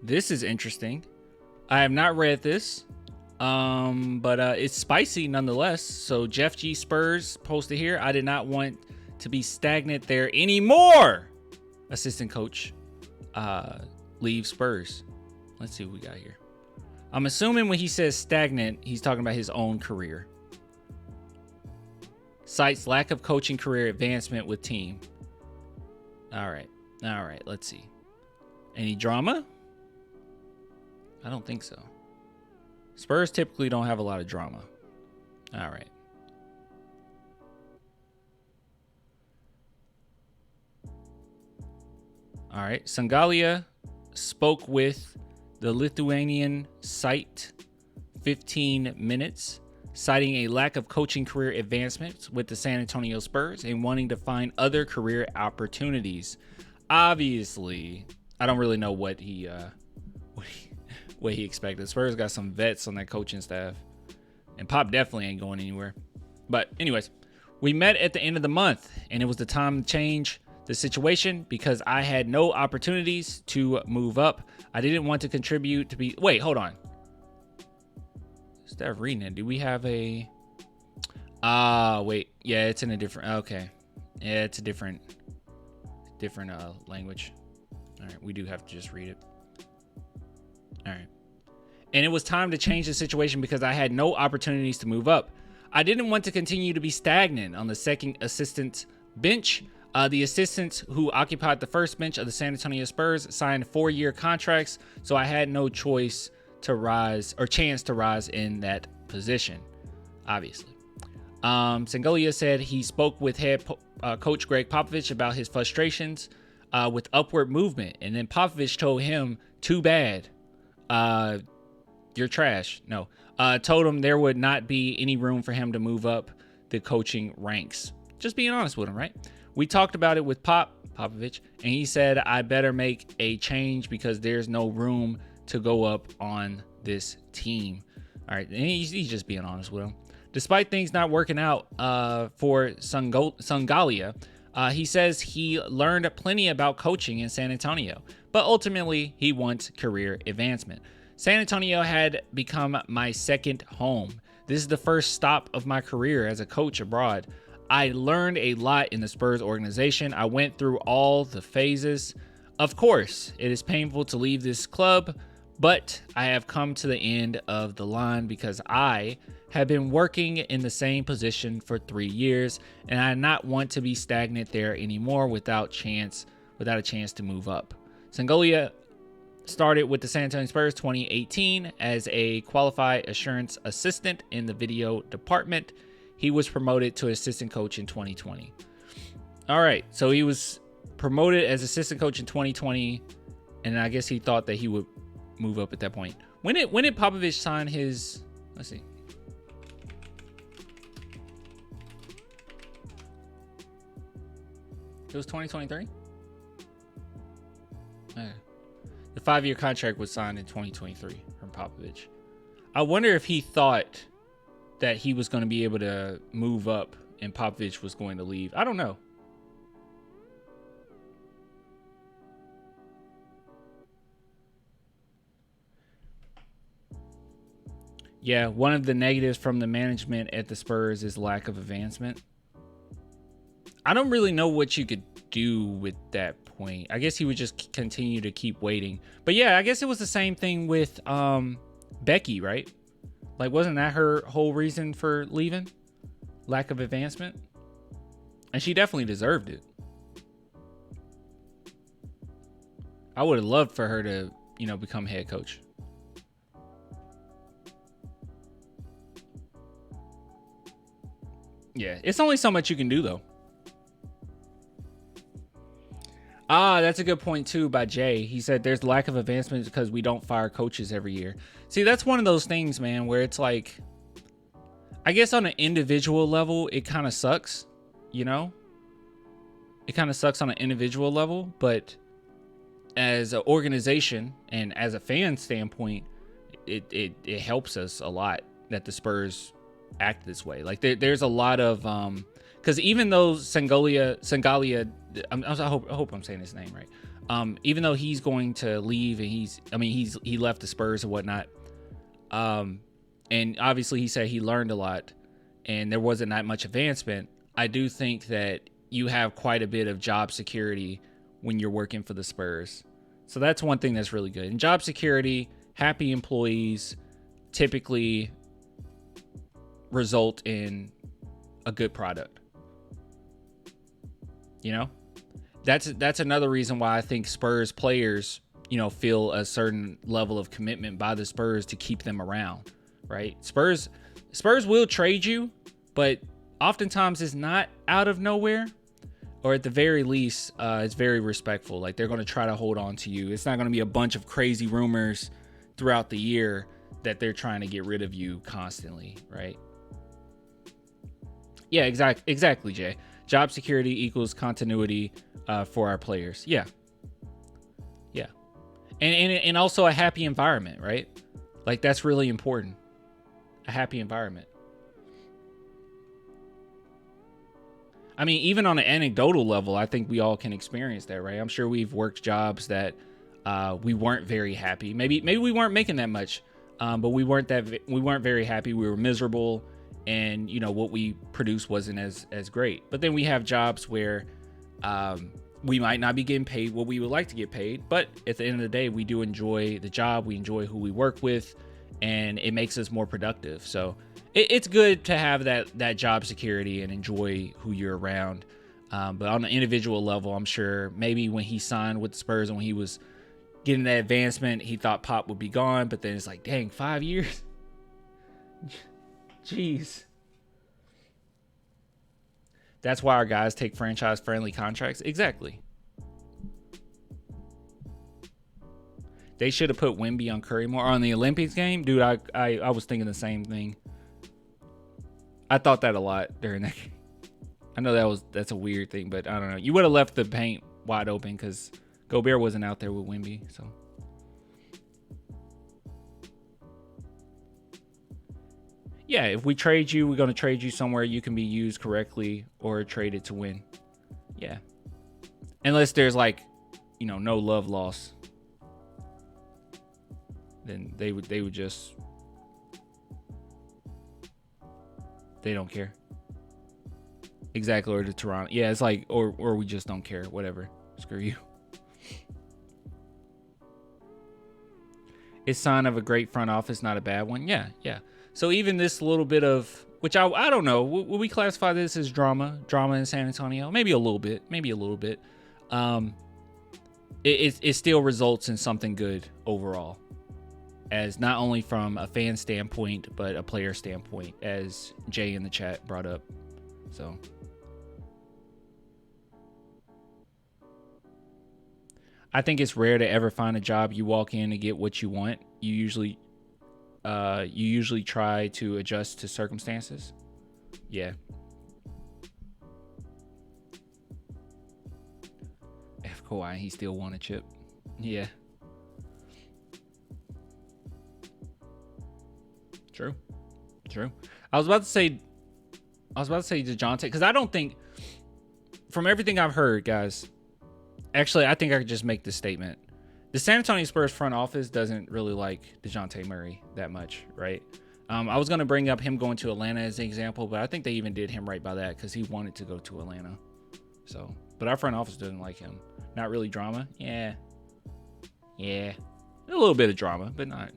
This is interesting. I have not read this, but it's spicy nonetheless. So Jeff G. Spurs posted here. I did not want to be stagnant there anymore. Assistant coach leaves Spurs. Let's see what we got here. I'm assuming when he says stagnant, he's talking about his own career. Cites lack of coaching career advancement with team. All right. Let's see. Any drama? I don't think so. Spurs typically don't have a lot of drama. All right. Sangalia spoke with the Lithuanian site 15 minutes, citing a lack of coaching career advancements with the San Antonio Spurs and wanting to find other career opportunities. Obviously, I don't really know what he expected. Spurs got some vets on that coaching staff, and Pop definitely ain't going anywhere. But anyways, we met at the end of the month, and it was the time to change the situation because I had no opportunities to move up. I didn't want to contribute to be... Wait, hold on. Instead of reading it, do we have a... wait. Yeah, it's in a different... Okay. Yeah, it's a different language. All right, we do have to just read it. All right. And it was time to change the situation because I had no opportunities to move up. I didn't want to continue to be stagnant on the second assistant bench. The assistants who occupied the first bench of the San Antonio Spurs signed 4-year contracts, so I had no choice to rise or chance to rise in that position, obviously. Sangalia said he spoke with head coach Greg Popovich about his frustrations with upward movement, and then Popovich told him, too bad, you're trash. No, told him there would not be any room for him to move up the coaching ranks. Just being honest with him, right? We talked about it with Popovich, and he said, I better make a change because there's no room to go up on this team. All right, and he's just being honest with him. Despite things not working out for Sangalia, he says he learned plenty about coaching in San Antonio, but ultimately he wants career advancement. San Antonio had become my second home. This is the first stop of my career as a coach abroad. I learned a lot in the Spurs organization. I went through all the phases. Of course, it is painful to leave this club, but I have come to the end of the line because I have been working in the same position for 3 years, and I do not want to be stagnant there anymore without a chance to move up. Sangalia started with the San Antonio Spurs 2018 as a qualified assurance assistant in the video department. He was promoted to assistant coach in 2020. All right, so he was promoted as assistant coach in 2020, and I guess he thought that he would move up at that point. When did Popovich sign his? Let's see. It was 2023. The 5-year contract was signed in 2023 from Popovich. I wonder if he thought that he was going to be able to move up and Popovich was going to leave. I don't know. Yeah, one of the negatives from the management at the Spurs is lack of advancement. I don't really know what you could do with that point. I guess he would just continue to keep waiting. But yeah, I guess it was the same thing with Becky, right? Like, wasn't that her whole reason for leaving? Lack of advancement? And she definitely deserved it. I would have loved for her to, become head coach. Yeah, it's only so much you can do, though. That's a good point, too, by Jay. He said there's lack of advancement because we don't fire coaches every year. See, that's one of those things, man, where it's like, I guess on an individual level, it kind of sucks, It kind of sucks on an individual level, but as an organization and as a fan standpoint, it helps us a lot that the Spurs act this way. Like, there's a lot of... because even though Sangalia, I hope I'm saying his name right. Even though he's going to leave and he left the Spurs and whatnot. And obviously he said he learned a lot and there wasn't that much advancement. I do think that you have quite a bit of job security when you're working for the Spurs. So that's one thing that's really good. And job security, happy employees typically result in a good product. You know? That's another reason why I think Spurs players, feel a certain level of commitment by the Spurs to keep them around, right? Spurs will trade you, but oftentimes it's not out of nowhere, or at the very least, it's very respectful. Like they're going to try to hold on to you. It's not going to be a bunch of crazy rumors throughout the year that they're trying to get rid of you constantly, right? Yeah, exactly, Jay. Job security equals continuity for our players. Yeah. And also a happy environment, right? Like that's really important. A happy environment. I mean, even on an anecdotal level, I think we all can experience that, right? I'm sure we've worked jobs that we weren't very happy. Maybe we weren't making that much, but we weren't very happy. We were miserable, and what we produced wasn't as great. But then we have jobs where we might not be getting paid what we would like to get paid, but at the end of the day, we do enjoy the job. We enjoy who we work with, and it makes us more productive. So it's good to have that job security and enjoy who you're around. But on an individual level, I'm sure maybe when he signed with the Spurs and when he was getting that advancement, he thought Pop would be gone. But then it's like, dang, 5 years? Jeez. That's why our guys take franchise-friendly contracts. Exactly. They should have put Wemby on Curry more on the Olympics game. Dude, I was thinking the same thing. I thought that a lot during that game. I know that's a weird thing, but I don't know. You would have left the paint wide open because Gobert wasn't out there with Wemby. So yeah, if we trade you, we're going to trade you somewhere you can be used correctly or traded to win. Yeah. Unless there's no love loss. Then they would just, they don't care. Exactly. Or to Toronto. Yeah, it's like, or we just don't care. Whatever. Screw you. It's sign of a great front office, not a bad one. Yeah. So even this little bit of, which I don't know, would we classify this as drama in San Antonio? Maybe a little bit. It still results in something good overall, as not only from a fan standpoint, but a player standpoint, as Jay in the chat brought up. So I think it's rare to ever find a job you walk in and get what you want. You usually try to adjust to circumstances. Yeah. F Kawhi, he still won a chip. Yeah. True. I was about to say DeJounte, because I don't think, from everything I've heard, guys, actually, I think I could just make this statement. The San Antonio Spurs front office doesn't really like DeJounte Murray that much, right? I was going to bring up him going to Atlanta as an example, but I think they even did him right by that because he wanted to go to Atlanta. So, but our front office doesn't like him. Not really drama. Yeah. A little bit of drama, but not